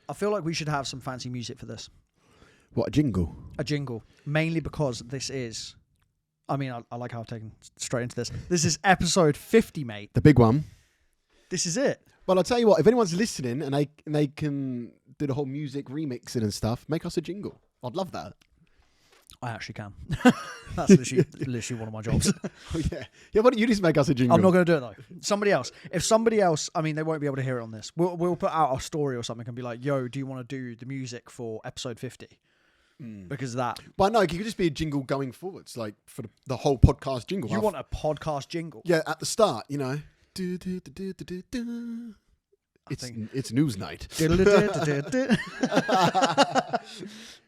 I feel like we should have some fancy music for this. What, a jingle? A jingle. Mainly because this is... I mean, I like how I've taken straight into this. This is episode 50, mate. The big one. This is it. Well, I'll tell you what, if anyone's listening and they can do the whole music remixing and stuff, make us a jingle. I'd love that. I actually can. That's literally one of my jobs. Oh, yeah. Yeah, why don't you just make us a jingle? I'm not going to do it, though. Somebody else. If somebody else, I mean, they won't be able to hear it on this. We'll put out a story or something and be like, yo, do you want to do the music for episode 50? Because of that. But no, it could just be a jingle going forwards, like for the whole podcast jingle. You want a podcast jingle? Yeah, at the start, you know. It's news night.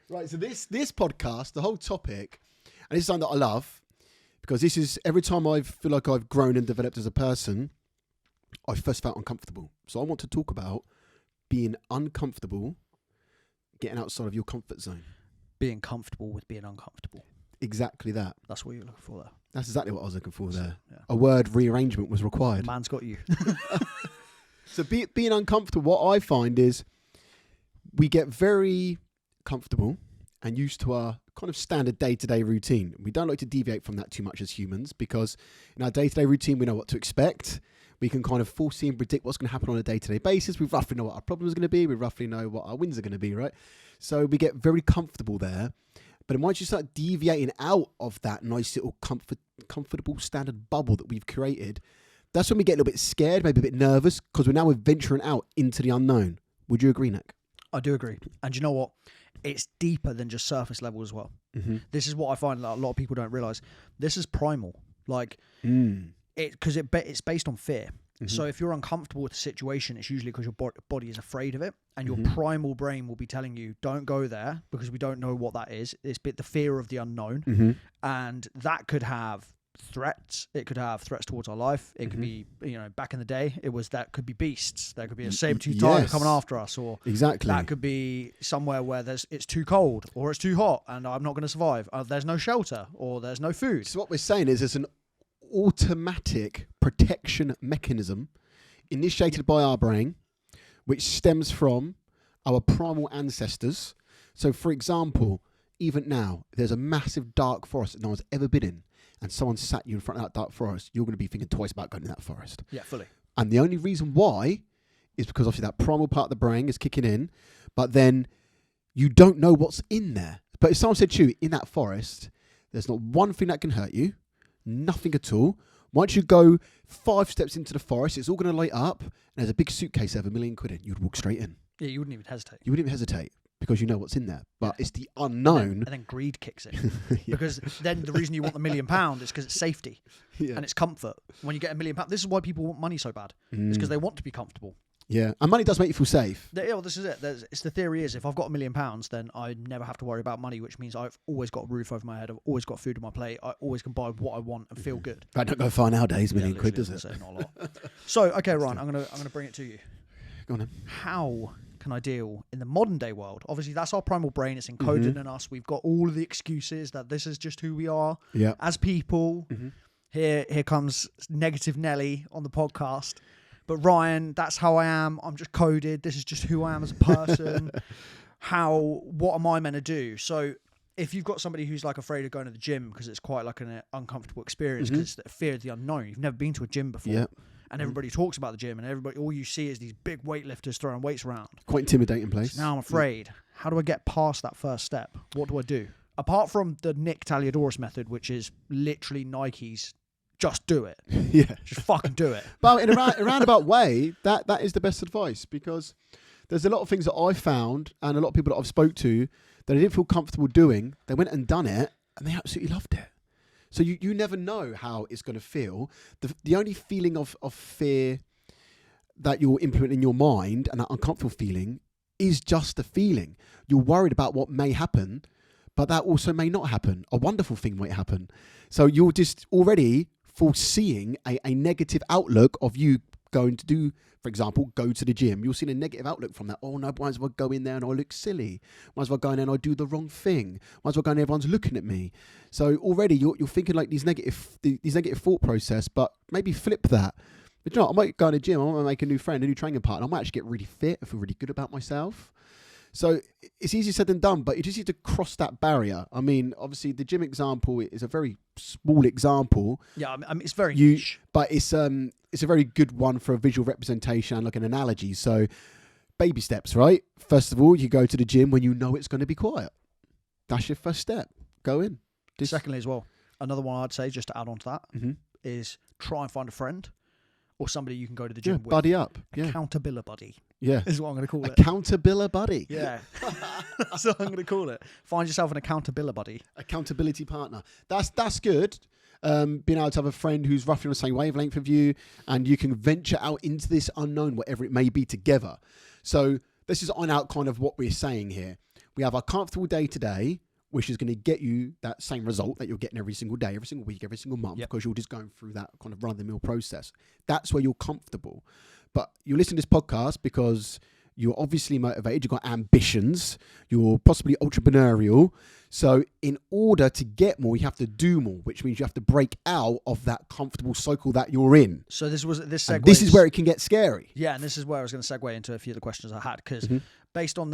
Right, so this podcast, the whole topic, and this is something that I love, because this is, every time I feel like I've grown and developed as a person, I first felt uncomfortable. So I want to talk about being uncomfortable, getting outside of your comfort zone. Being comfortable with being uncomfortable. Exactly that. That's what you're looking for there. That's exactly what I was looking for there. Yeah. A word rearrangement was required. Man's got you. So being uncomfortable, what I find is we get very comfortable and used to our kind of standard day-to-day routine. We don't like to deviate from that too much as humans, because in our day-to-day routine, we know what to expect. We can kind of foresee and predict what's going to happen on a day-to-day basis. We roughly know what our problems are going to be. We roughly know what our wins are going to be, right? So we get very comfortable there. But then once you start deviating out of that nice little comfortable standard bubble that we've created, that's when we get a little bit scared, maybe a bit nervous, because we're venturing out into the unknown. Would you agree, Nick? I do agree. And you know what? It's deeper than just surface level as well. Mm-hmm. This is what I find that a lot of people don't realise. This is primal. Like, because it's based on fear. Mm-hmm. So if you're uncomfortable with the situation, it's usually because your body is afraid of it. And your primal brain will be telling you, don't go there, because we don't know what that is. It's the fear of the unknown. Mm-hmm. And that could have threats. It could have threats towards our life. It could be, back in the day, that could be beasts. There could be a saber-toothed tiger coming after us, or exactly that could be somewhere where it's too cold or it's too hot and I'm not going to survive. There's no shelter or there's no food. So what we're saying is there's an automatic protection mechanism initiated by our brain, which stems from our primal ancestors. So, for example, even now, if there's a massive dark forest that no one's ever been in, and someone sat you in front of that dark forest, you're going to be thinking twice about going in that forest. Yeah, fully. And the only reason why is because obviously that primal part of the brain is kicking in, but then you don't know what's in there. But if someone said to you, in that forest, there's not one thing that can hurt you, nothing at all. Once you go 5 steps into the forest, it's all going to light up, and there's a big suitcase there of £1 million in. You'd walk straight in. Yeah, you wouldn't even hesitate. You wouldn't even hesitate, because you know what's in there. But it's the unknown. And then greed kicks in. Because then the reason you want the £1 million is because it's safety and it's comfort. When you get £1 million, this is why people want money so bad. It's because they want to be comfortable. Yeah, and money does make you feel safe. This is it. It's the theory is if I've got £1 million, then I never have to worry about money, which means I've always got a roof over my head. I've always got food on my plate. I always can buy what I want and feel good. That don't go far nowadays, £1 million, does it? Not a lot. So, okay, Ryan, I'm gonna bring it to you. Go on then. How can I deal in the modern day world? Obviously, that's our primal brain. It's encoded in us. We've got all of the excuses that this is just who we are as people. Mm-hmm. Here comes Negative Nelly on the podcast. But Ryan, that's how I am. I'm just coded. This is just who I am as a person. What am I meant to do? So if you've got somebody who's like afraid of going to the gym because it's quite like an uncomfortable experience because it's the fear of the unknown. You've never been to a gym before. And everybody talks about the gym and all you see is these big weightlifters throwing weights around. Quite intimidating place. So now I'm afraid. How do I get past that first step? What do I do? Apart from the Nick Taliadoris method, which is literally Nike's just do it. Yeah. Just fucking do it. But in a roundabout way, that is the best advice, because there's a lot of things that I found and a lot of people that I've spoke to that I didn't feel comfortable doing. They went and done it and they absolutely loved it. So you never know how it's going to feel. The only feeling of fear that you'll implement in your mind and that uncomfortable feeling is just a feeling. You're worried about what may happen, but that also may not happen. A wonderful thing might happen. So you're just already foreseeing a negative outlook of you going to do, for example, go to the gym. You're seeing a negative outlook from that. Oh no, might as well go in there and I look silly. Might as well go in there and I do the wrong thing. Might as well go in there and everyone's looking at me. So already you're thinking like these negative thought process, but maybe flip that. But you know, I might go to the gym, I might make a new friend, a new training partner. I might actually get really fit, I feel really good about myself. So it's easier said than done, but you just need to cross that barrier. I mean, obviously the gym example is a very small example. Yeah, I mean, it's very niche. But it's a very good one for a visual representation and like an analogy. So baby steps, right? First of all, you go to the gym when you know it's going to be quiet. That's your first step. Go in. Secondly as well, another one I'd say, just to add on to that, is try and find a friend or somebody you can go to the gym with. Buddy up. Accountability buddy. Yeah. Is what I'm going to call it. Accountability buddy. Yeah. That's what I'm going to call it. Find yourself an accountability buddy. Accountability partner. That's good. Being able to have a friend who's roughly on the same wavelength of you, and you can venture out into this unknown, whatever it may be, together. So this is on out kind of what we're saying here. We have our comfortable day today, which is going to get you that same result that you're getting every single day, every single week, every single month, because you're just going through that kind of run-of-the-mill process. That's where you're comfortable. But you listen to this podcast because you're obviously motivated, you've got ambitions, you're possibly entrepreneurial. So in order to get more, you have to do more, which means you have to break out of that comfortable cycle that you're in. So this is where it can get scary. Yeah, and this is where I was going to segue into a few of the questions I had, because based on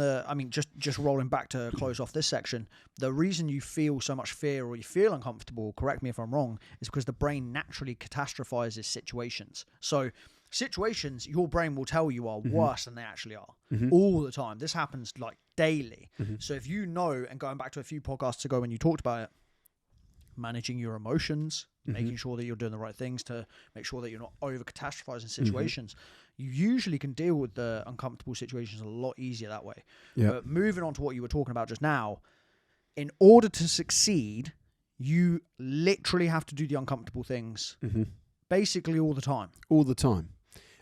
just rolling back to close off this section, the reason you feel so much fear or you feel uncomfortable, correct me if I'm wrong, is because the brain naturally catastrophizes situations. So situations your brain will tell you are worse than they actually are all the time. This happens like daily. So if you know, and going back to a few podcasts ago when you talked about it, managing your emotions, making sure that you're doing the right things to make sure that you're not over catastrophizing situations, you usually can deal with the uncomfortable situations a lot easier that way. But moving on to what you were talking about just now, in order to succeed, you literally have to do the uncomfortable things basically all the time. All the time.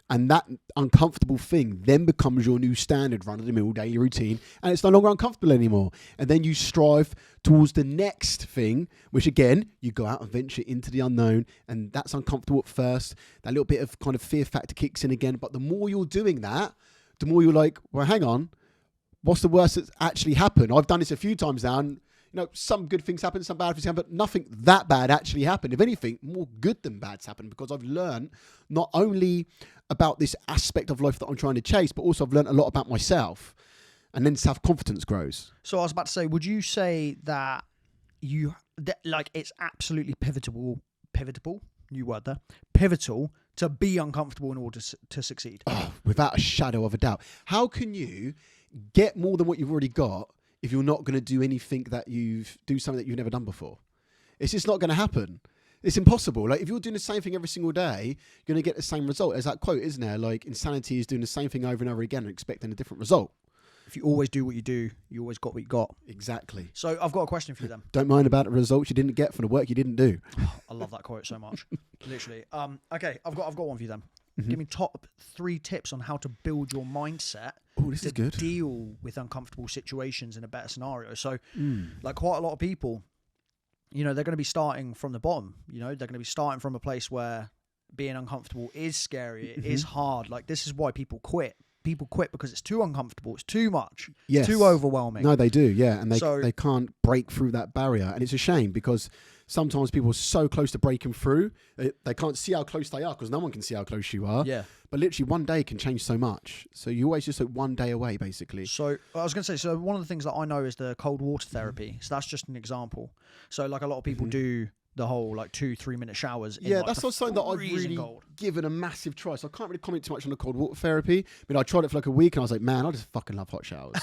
And that uncomfortable thing then becomes your new standard run-of-the-mill daily routine, and it's no longer uncomfortable anymore. And then you strive towards the next thing, which again, you go out and venture into the unknown, and that's uncomfortable at first. That little bit of kind of fear factor kicks in again. But the more you're doing that, the more you're like, well, hang on, what's the worst that's actually happened? I've done this a few times now, and some good things happen, some bad things happen, but nothing that bad actually happened. If anything, more good than bad's happened, because I've learned not only about this aspect of life that I'm trying to chase, but also I've learned a lot about myself, and then self-confidence grows. So I was about to say, would you say that it's absolutely pivotal, new word there, pivotal to be uncomfortable in order to succeed? Oh, without a shadow of a doubt. How can you get more than what you've already got if you're not going to do anything do something that you've never done before? It's just not going to happen. It's impossible. Like, if you're doing the same thing every single day, you're going to get the same result. There's that quote, isn't there? Like, insanity is doing the same thing over and over again and expecting a different result. If you always do what you do, you always got what you got. Exactly. So I've got a question for you then. Don't mind about the results you didn't get from the work you didn't do. I love that quote so much. Literally. Okay, I've got one for you then. Give me top 3 tips on how to build your mindset to deal with uncomfortable situations in a better scenario. So, like quite a lot of people, they're going to be starting from the bottom. They're going to be starting from a place where being uncomfortable is scary. It is hard. Like, this is why people quit. People quit because it's too uncomfortable. It's too much. Yes. It's too overwhelming. No, they do. Yeah. And they can't break through that barrier. And it's a shame, because sometimes people are so close to breaking through, they can't see how close they are, because no one can see how close you are. Yeah. But literally one day can change so much. So you always just one day away, basically. So I was going to say, one of the things that I know is the cold water therapy. So that's just an example. So like a lot of people do the whole 2-3 minute showers. That's not something that I've really given a massive try. So I can't really comment too much on the cold water therapy. I mean, I tried it for a week and I was like, man, I just fucking love hot showers.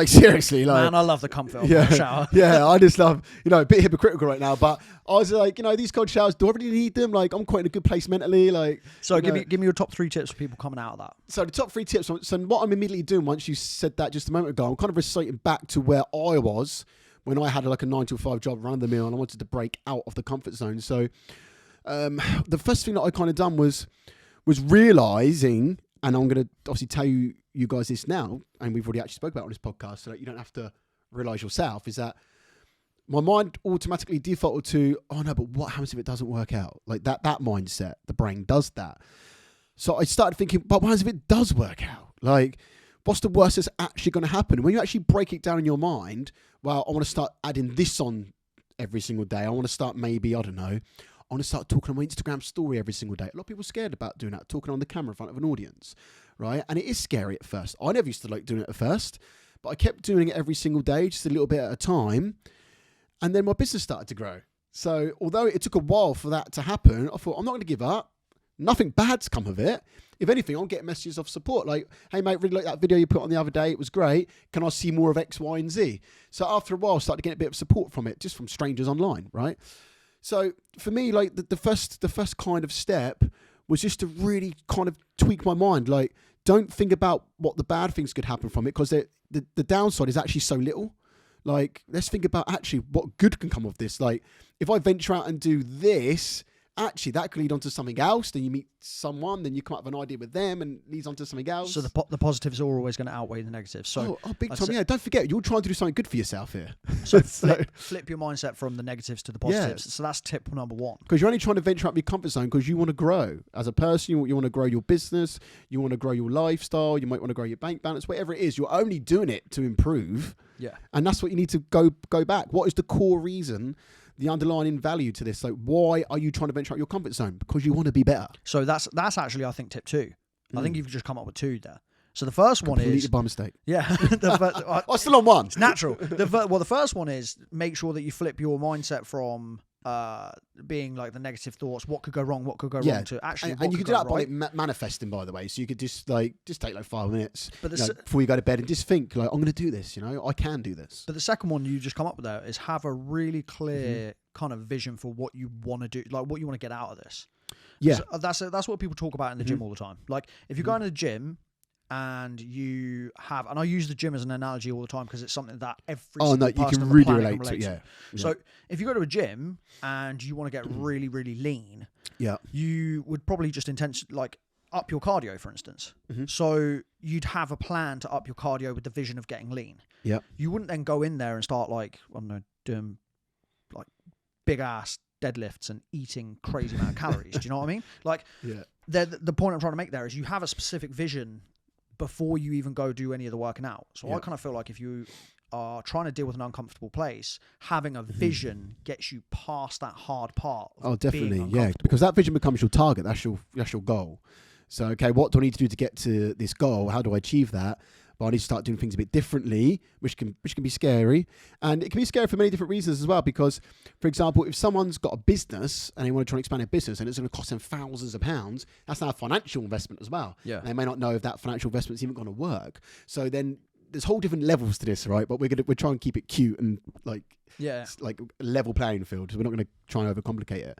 Seriously. Man, I love the comfort of a hot shower. Yeah, I just love, a bit hypocritical right now, but I was like, these cold showers, do I really need them? Like, I'm quite in a good place mentally. So give me your top 3 tips for people coming out of that. So the top 3 tips. So what I'm immediately doing, once you said that just a moment ago, I'm kind of reciting back to where I was when I had a 9-to-5 job, run of the mill, and I wanted to break out of the comfort zone. So the first thing that I kind of done was realizing, and I'm going to obviously tell you guys this now, and we've already actually spoke about it on this podcast, so that you don't have to realize yourself, is that my mind automatically defaulted to, oh no, but what happens if it doesn't work out? Like that mindset, the brain does that. So I started thinking, but what happens if it does work out? Like, what's the worst that's actually going to happen? When you actually break it down in your mind, well, I want to start adding this on every single day. I want to start maybe, I don't know, I want to start talking on my Instagram story every single day. A lot of people are scared about doing that, talking on the camera in front of an audience, right? And it is scary at first. I never used to like doing it at first, but I kept doing it every single day, just a little bit at a time. And then my business started to grow. So although it took a while for that to happen, I thought, I'm not going to give up. Nothing bad's come of it. If anything, I'm getting messages of support like, hey, mate, really like that video you put on the other day. It was great. Can I see more of X, Y, and Z? So after a while, I started getting a bit of support from it, just from strangers online, right? So for me, like the first kind of step was just to really kind of tweak my mind. Like, don't think about what the bad things could happen from it, because the downside is actually so little. Like, let's think about actually what good can come of this. Like, if I venture out and do this, actually that could lead on to something else. Then you meet someone, then you come up with an idea with them and leads on to something else. So the positives are always going to outweigh the negatives. So big time. Yeah, don't forget, you're trying to do something good for yourself here. So flip your mindset from the negatives to the positives. Yeah. So that's tip number one. Because you're only trying to venture out of your comfort zone because you want to grow as a person. You want to grow your business. You want to grow your lifestyle. You might want to grow your bank balance. Whatever it is, you're only doing it to improve. Yeah. And that's what you need to go back. What is the core reason, the underlying value to this? Like, why are you trying to venture out your comfort zone? Because you want to be better. So that's actually, I think, tip two. I think you've just come up with two there. So the first one is... Completely by mistake. Yeah. I'm still on one. It's natural. The first one is make sure that you flip your mindset from being like the negative thoughts, what could go wrong, wrong, to actually and you can do that by manifesting, by the way. So you could just take like 5 minutes before you go to bed and just think like, I'm going to do this, I can do this. But the second one you just come up with there is have a really clear kind of vision for what you want to do, like what you want to get out of this. Yeah. So that's what people talk about in the gym all the time. Like if you go into the gym and you have, and I use the gym as an analogy all the time because it's something that every single person on the planet can relate to. So if you go to a gym and you want to get really, really lean, you would probably just up your cardio, for instance. So you'd have a plan to up your cardio with the vision of getting lean. Yeah. You wouldn't then go in there and start doing like big ass deadlifts and eating crazy amount of calories. Do you know what I mean? Like, the point I'm trying to make there is you have a specific vision before you even go do any of the working out. So I kind of feel like if you are trying to deal with an uncomfortable place, having a vision gets you past that hard part. Oh, definitely. Yeah. Because that vision becomes your target. That's your goal. So, okay, what do I need to do to get to this goal? How do I achieve that? But I need to start doing things a bit differently, which can be scary. And it can be scary for many different reasons as well. Because, for example, if someone's got a business and they want to try and expand their business and it's going to cost them thousands of pounds, that's now a financial investment as well. Yeah. And they may not know if that financial investment's even going to work. So then there's whole different levels to this, right? But we're trying to keep it cute and like a level playing field. So we're not going to try and overcomplicate it.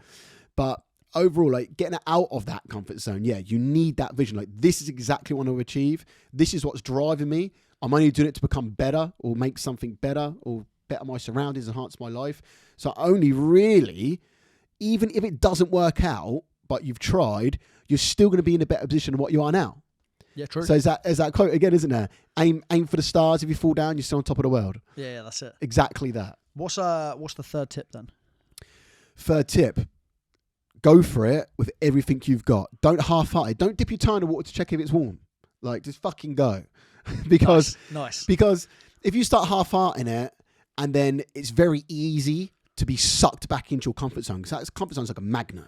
But overall, like getting out of that comfort zone, you need that vision. Like, this is exactly what I want to achieve. This is what's driving me. I'm only doing it to become better or make something better or better my surroundings, enhance my life. So only really, even if it doesn't work out, but you've tried, you're still going to be in a better position than what you are now. Yeah, true. So is that quote again, isn't there? Aim for the stars. If you fall down, you're still on top of the world. Yeah, that's it. Exactly that. What's the third tip then? Third tip. Go for it with everything you've got. Don't half-heart it. Don't dip your toe in the water to check if it's warm. Like, just fucking go. Because nice. Because if you start half-hearting it, and then it's very easy to be sucked back into your comfort zone. Because that comfort zone's like a magnet.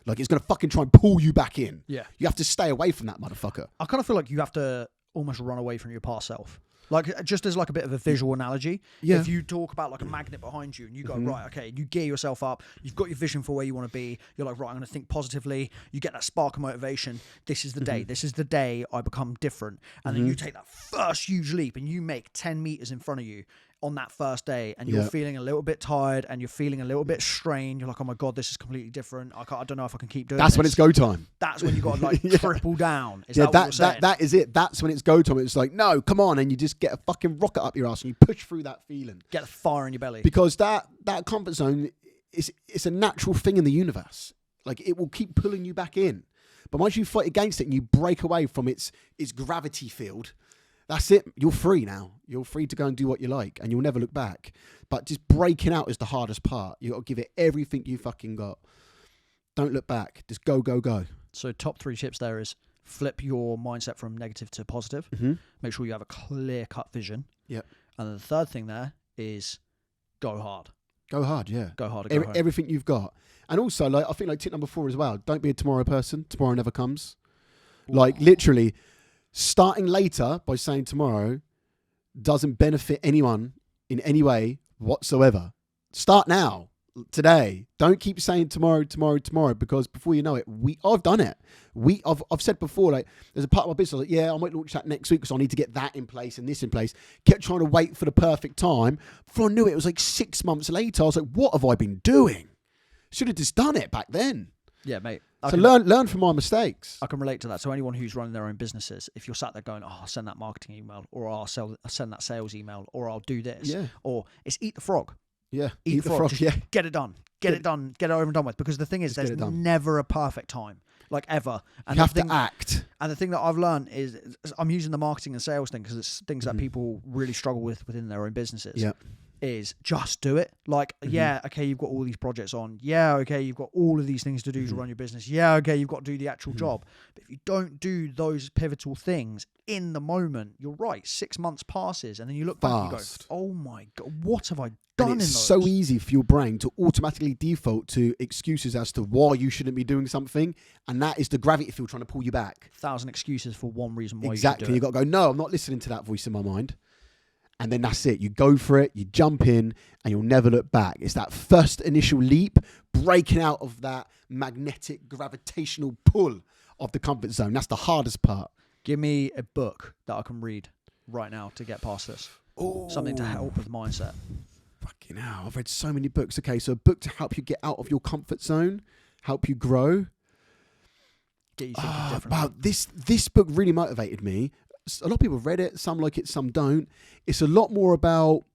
Like, it's going to fucking try and pull you back in. Yeah. You have to stay away from that motherfucker. I kind of feel like you have to almost run away from your past self. Like, just as like a bit of a visual analogy, if you talk about like a magnet behind you and you go, right, okay, you gear yourself up, you've got your vision for where you want to be, you're like, right, I'm going to think positively, you get that spark of motivation, this is the day, this is the day I become different. And then you take that first huge leap and you make 10 meters in front of you on that first day and you're feeling a little bit tired and you're feeling a little bit strained. You're like, oh my God, this is completely different. I don't know if I can keep doing That's this. when it's go time. That's when you got to like triple down. Is that what you're saying? That is it. That's when it's go time. It's like, no, come on. And you just get a fucking rocket up your ass and you push through that feeling. Get the fire in your belly. Because that comfort zone, it's a natural thing in the universe. Like, it will keep pulling you back in. But once you fight against it and you break away from its gravity field, that's it. You're free now. You're free to go and do what you like and you'll never look back. But just breaking out is the hardest part. You got to give it everything you fucking got. Don't look back. Just go, go, go. So top 3 tips there is flip your mindset from negative to positive. Make sure you have a clear-cut vision. Yep. And then the third thing there is go hard. Go hard, yeah. Go hard. Go home. Everything you've got. And also, like, I think like tip number 4 as well. Don't be a tomorrow person. Tomorrow never comes. Ooh. Like literally, starting later by saying tomorrow doesn't benefit anyone in any way whatsoever. Start now, today. Don't keep saying tomorrow, because before you know it, I've done it. I've said before, like, there's a part of my business, like, yeah, I might launch that next week because I need to get that in place and this in place. Kept trying to wait for the perfect time. Before I knew it, it was like 6 months later. I was like, what have I been doing? Should have just done it back then. Yeah, mate. So learn from my mistakes. I can relate to that. So anyone who's running their own businesses, if you're sat there going, oh, I'll send that marketing email, or I'll send that sales email, or I'll do this, or it's eat the frog. Yeah, eat the frog. Just get it done. Get it done. Get it over and done with. Because the thing is, there's never a perfect time, like ever. And you have to act. And the thing that I've learned is I'm using the marketing and sales thing because it's things that people really struggle with within their own businesses. Yeah. Is just do it. Like, yeah, okay, you've got all these projects on. Yeah, okay, you've got all of these things to do to run your business. Yeah, okay, you've got to do the actual job. But if you don't do those pivotal things in the moment, you're right, 6 months passes and then you look back and you go, oh my God, what have I done in those? It's so easy for your brain to automatically default to excuses as to why you shouldn't be doing something. And that is the gravity field trying to pull you back. 1,000 excuses for one reason why exactly. you should do it. You've got to go, no, I'm not listening to that voice in my mind. And then that's it. You go for it, you jump in, and you'll never look back. It's that first initial leap, breaking out of that magnetic gravitational pull of the comfort zone. That's the hardest part. Give me a book that I can read right now to get past this. Ooh. Something to help with mindset. Fucking hell. I've read so many books. Okay, so a book to help you get out of your comfort zone, help you grow. Get you thinking differently. Wow, this book really motivated me. A lot of people have read it. Some like it, some don't. It's a lot more about,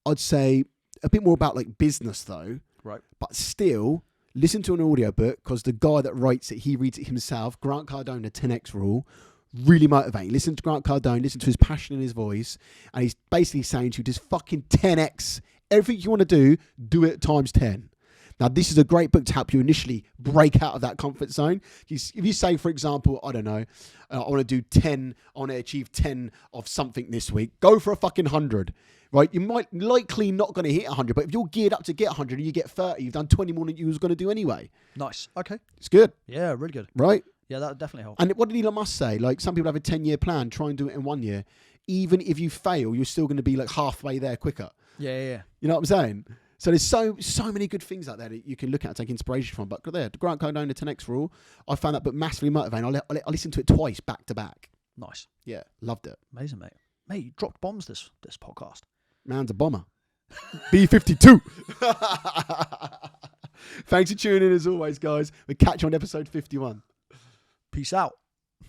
I'd say, a bit more about like business though. Right. But still, listen to an audiobook because the guy that writes it, he reads it himself. Grant Cardone, the 10X Rule. Really motivating. Listen to Grant Cardone, listen to his passion in his voice. And he's basically saying to you, just fucking 10X. Everything you want to do it times 10. Now, this is a great book to help you initially break out of that comfort zone. If you say, for example, I don't know, I want to do 10, I want to achieve 10 of something this week, go for a fucking 100, right? You might likely not going to hit 100, but if you're geared up to get 100 and you get 30, you've done 20 more than you was going to do anyway. Nice. Okay. It's good. Yeah, really good. Right? Yeah, that would definitely help. And what did Elon Musk say? Like, some people have a 10-year plan, try and do it in 1 year. Even if you fail, you're still going to be like halfway there quicker. Yeah. You know what I'm saying? So there's so many good things out there that you can look at and take inspiration from. But there, the Grant Cardone, the 10X Rule, I found that book massively motivating. I listened to it twice back to back. Nice. Yeah, loved it. Amazing, mate. Mate, you dropped bombs this podcast. Man's a bomber. B-52. Thanks for tuning in as always, guys. We'll catch you on episode 51. Peace out.